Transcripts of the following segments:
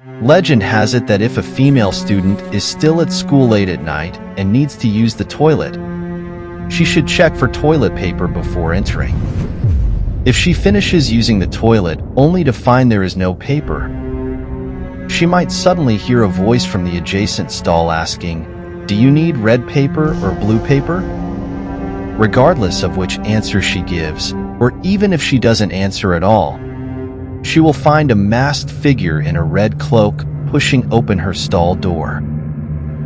Legend has it that if a female student is still at school late at night and needs to use the toilet, she should check for toilet paper before entering. If she finishes using the toilet only to find there is no paper, she might suddenly hear a voice from the adjacent stall asking, "Do you need red paper or blue paper?" Regardless of which answer she gives, or even if she doesn't answer at all, she will find a masked figure in a red cloak pushing open her stall door.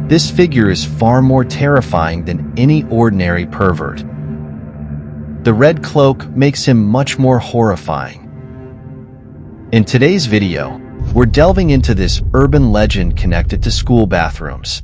This figure is far more terrifying than any ordinary pervert. The red cloak makes him much more horrifying. In today's video, we're delving into this urban legend connected to school bathrooms.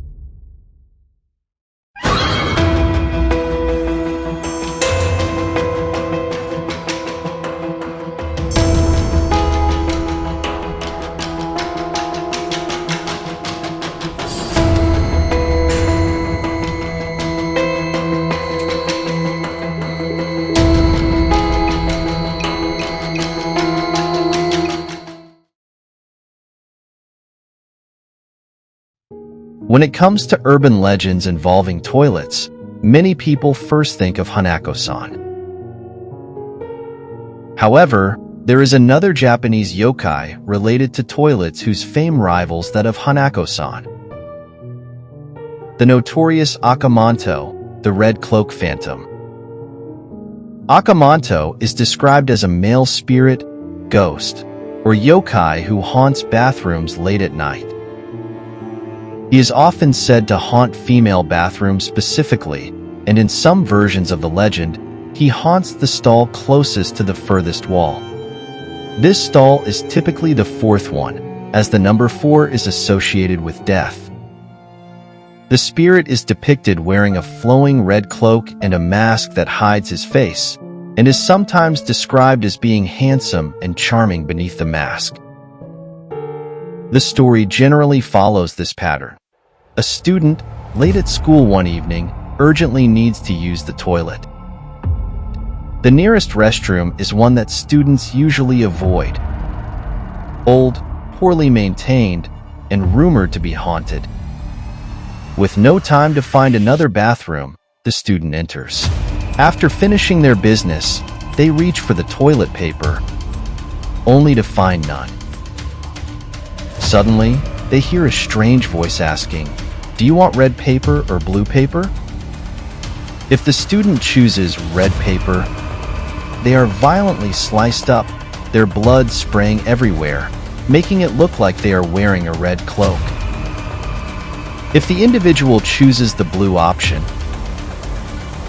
When it comes to urban legends involving toilets, many people first think of Hanako-san. However, there is another Japanese yokai related to toilets whose fame rivals that of Hanako-san. The notorious Manto, the Red Cloak Phantom. Manto is described as a male spirit, ghost, or yokai who haunts bathrooms late at night. He is often said to haunt female bathrooms specifically, and in some versions of the legend, he haunts the stall closest to the furthest wall. This stall is typically the fourth one, as the number 4 is associated with death. The spirit is depicted wearing a flowing red cloak and a mask that hides his face, and is sometimes described as being handsome and charming beneath the mask. The story generally follows this pattern. A student, late at school one evening, urgently needs to use the toilet. The nearest restroom is one that students usually avoid. Old, poorly maintained, and rumored to be haunted. With no time to find another bathroom, the student enters. After finishing their business, they reach for the toilet paper, only to find none. Suddenly, they hear a strange voice asking, "Do you want red paper or blue paper?" If the student chooses red paper, they are violently sliced up, their blood spraying everywhere, making it look like they are wearing a red cloak. If the individual chooses the blue option,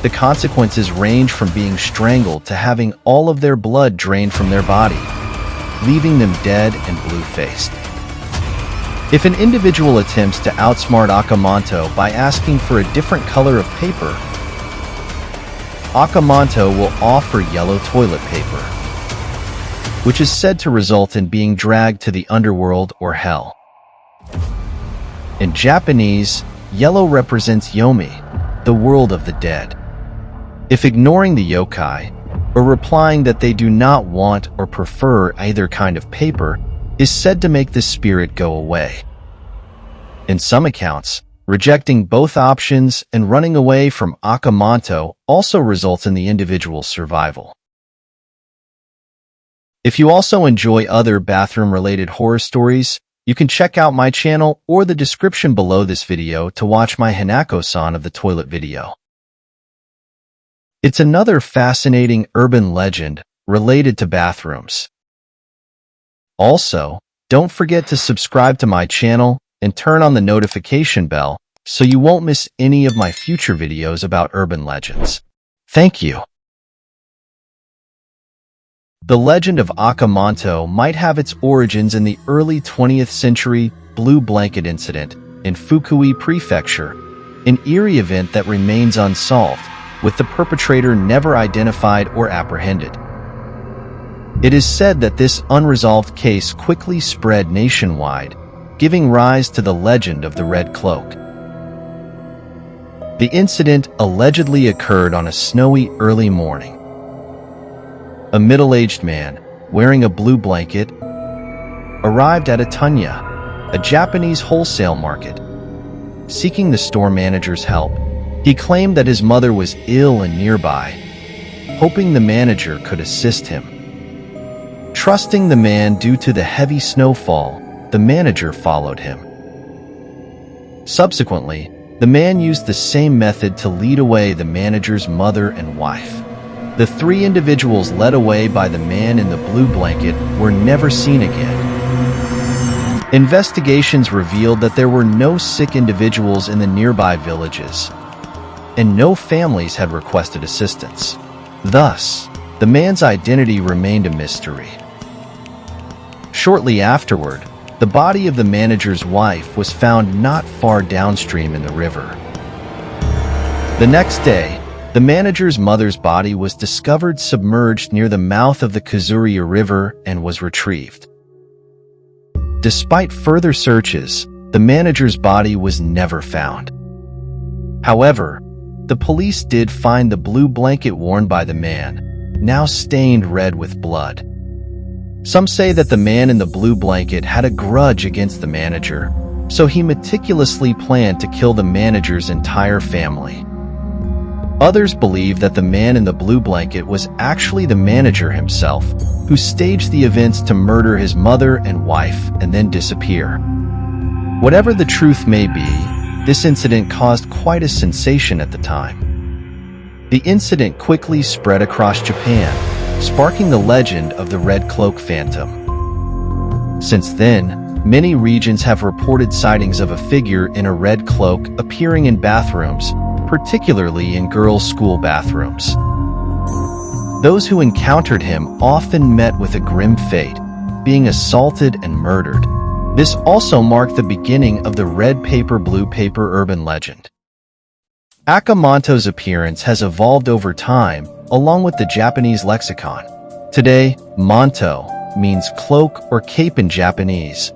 the consequences range from being strangled to having all of their blood drained from their body, leaving them dead and blue-faced. If an individual attempts to outsmart Manto by asking for a different color of paper, Manto will offer yellow toilet paper, which is said to result in being dragged to the underworld or hell. In Japanese, yellow represents Yomi, the world of the dead. If ignoring the yokai, or replying that they do not want or prefer either kind of paper, is said to make the spirit go away. In some accounts, rejecting both options and running away from Manto also results in the individual's survival. If you also enjoy other bathroom-related horror stories, you can check out my channel or the description below this video to watch my Hanako-san of the toilet video. It's another fascinating urban legend related to bathrooms. Also, don't forget to subscribe to my channel and turn on the notification bell so you won't miss any of my future videos about urban legends. Thank you. The legend of Manto might have its origins in the early 20th century Blue Blanket incident in Fukui Prefecture, an eerie event that remains unsolved, with the perpetrator never identified or apprehended. It is said that this unresolved case quickly spread nationwide, giving rise to the legend of the Red Cloak. The incident allegedly occurred on a snowy early morning. A middle-aged man, wearing a blue blanket, arrived at a tunya, a Japanese wholesale market. Seeking the store manager's help, he claimed that his mother was ill and nearby, hoping the manager could assist him. Trusting the man due to the heavy snowfall, the manager followed him. Subsequently, the man used the same method to lead away the manager's mother and wife. The three individuals led away by the man in the blue blanket were never seen again. Investigations revealed that there were no sick individuals in the nearby villages, and no families had requested assistance. Thus, the man's identity remained a mystery. Shortly afterward, the body of the manager's wife was found not far downstream in the river. The next day, the manager's mother's body was discovered submerged near the mouth of the Kazuria River and was retrieved. Despite further searches, the manager's body was never found. However, the police did find the blue blanket worn by the man, now stained red with blood. Some say that the man in the blue blanket had a grudge against the manager, so he meticulously planned to kill the manager's entire family. Others believe that the man in the blue blanket was actually the manager himself, who staged the events to murder his mother and wife and then disappear. Whatever the truth may be, this incident caused quite a sensation at the time. The incident quickly spread across Japan, sparking the legend of the Red Cloak Phantom. Since then, many regions have reported sightings of a figure in a red cloak appearing in bathrooms, particularly in girls' school bathrooms. Those who encountered him often met with a grim fate, being assaulted and murdered. This also marked the beginning of the red paper blue paper urban legend. Akamanto's appearance has evolved over time, along with the Japanese lexicon. Today, manto means cloak or cape in Japanese,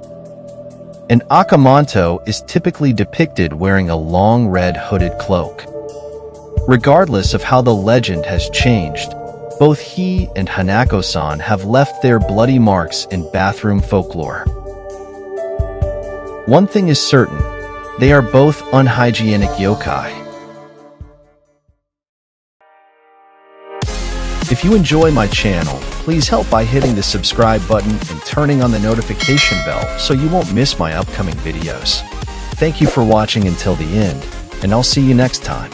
and Akamanto is typically depicted wearing a long red hooded cloak. Regardless of how the legend has changed, both he and Hanako-san have left their bloody marks in bathroom folklore. One thing is certain, they are both unhygienic yokai. If you enjoy my channel, please help by hitting the subscribe button and turning on the notification bell so you won't miss my upcoming videos. Thank you for watching until the end, and I'll see you next time.